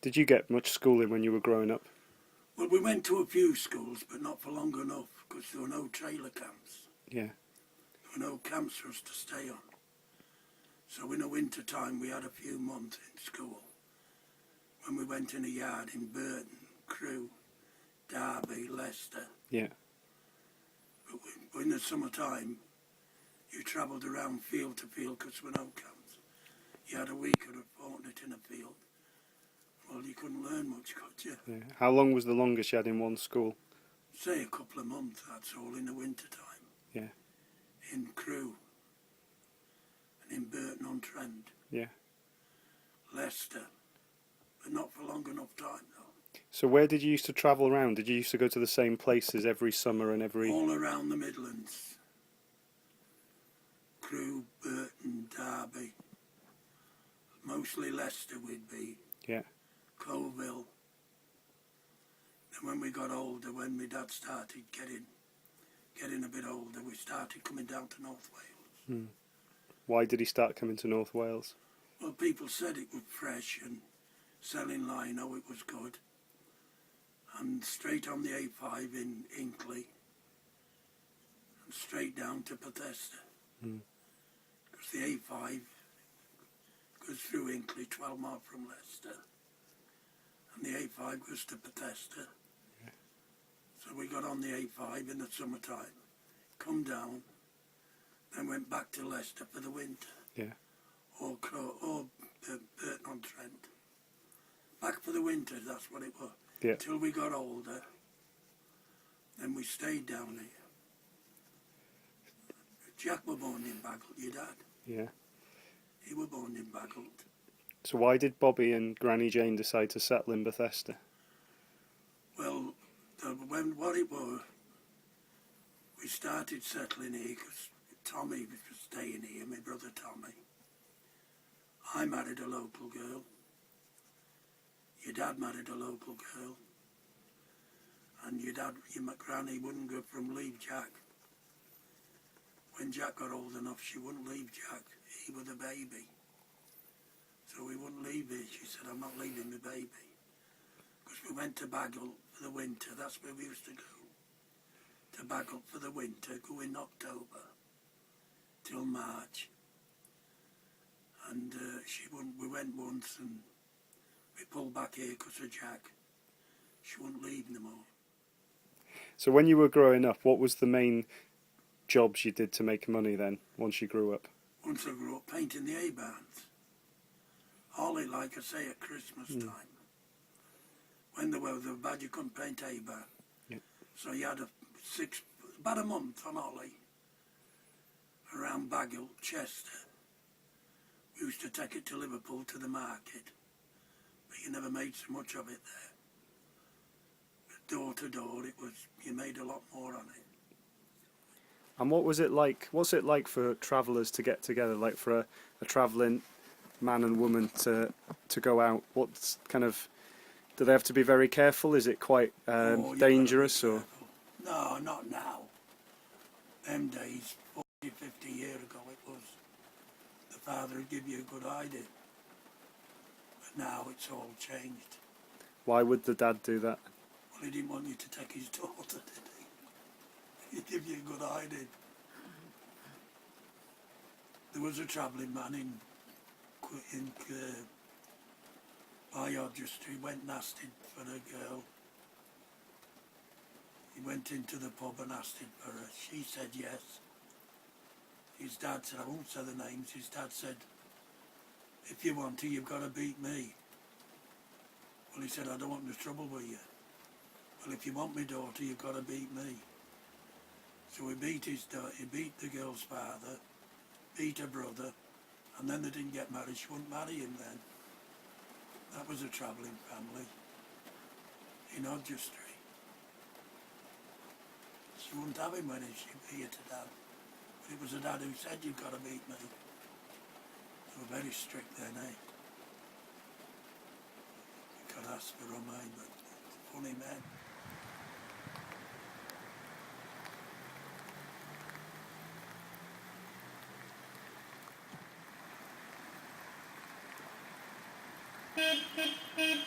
Did you get much schooling when you were growing up? Well, we went to a few schools, but not for long enough, because there were no trailer camps. Yeah. There were no camps for us to stay on. So in the winter time, we had a few months in school. When we went in a yard in Burton, Crewe, Derby, Leicester. Yeah. But in the summertime, you travelled around field to field because there were no camps. You had a week or a fortnight in a field. Well, you couldn't learn much, could you? Yeah. How long was the longest you had in one school? Say a couple of months, that's all, in the winter time. Yeah. In Crewe and in Burton-on-Trent. Yeah. Leicester, but not for long enough time, though. So where did you used to travel around? Did you used to go to the same places every summer and every... All around the Midlands. Crewe, Burton, Derby. Mostly Leicester we'd be. Yeah. Colville. Then when we got older, when my dad started getting a bit older, we started coming down to North Wales. Why did he start coming to North Wales? Well, people said it was fresh and selling lino, it was good. And straight on the A5 in Inkley and straight down to Bethesda. Because the A5 goes through Inkley, 12 miles from Leicester. And the A5 goes to Bethesda. Yeah. So we got on the A5 in the summertime, come down, then went back to Leicester for the winter. Yeah. Or Burton-on-Trent. Back for the winter, that's what it was. Yeah. Till we got older, then we stayed down here. Jack was born in Baggle, your dad. Yeah. He was born in Baggle. So why did Bobby and Granny Jane decide to settle in Bethesda? Well, what it was, we started settling here because Tommy was staying here, my brother Tommy. I married a local girl. Your dad married a local girl. And your granny wouldn't go from leave Jack. When Jack got old enough, she wouldn't leave Jack. He was a baby. So we wouldn't leave her. She said, I'm not leaving my baby. Because we went to Baggle for the winter. That's where we used to go. To Baggle for the winter, go in October till March. And she wouldn't. We went once and we pulled back here because of Jack. She wouldn't leave no more. So when you were growing up, what was the main jobs you did to make money then, once you grew up? Once I grew up, painting the hay-barns. Only, like I say, at Christmas time. When the weather was bad, you couldn't paint hay-barn. Yeah. So you had about a month on Ollie, around Baggle, Chester. We used to take it to Liverpool to the market, but you never made so much of it there. But door to door, you made a lot more on it. And what was it like? What's it like for travellers to get together? Like for a travelling man and woman to go out? What's kind of? Do they have to be very careful? Is it quite dangerous or? No, not now. Them days, 40, 50 years ago, it was. The father would give you a good idea. But now it's all changed. Why would the dad do that? Well, he didn't want you to take his daughter, did he? He'd give you a good idea. There was a travelling man by Odgester. He went and asked him for a girl. He went into the pub and asked him for her. She said yes. His dad said, I won't say the names, his dad said, if you want her, you've got to beat me. Well, he said, I don't want no trouble with you. Well, if you want my daughter, you've got to beat me. So he beat the girl's father, beat her brother, and then they didn't get married. She wouldn't marry him then. That was a travelling family in Odgester. She wouldn't have him when she was here to dad. But it was a dad who said, you've got to beat me. They were very strict then, eh? You could ask for them, eh? But funny men. Beep, beep, beep.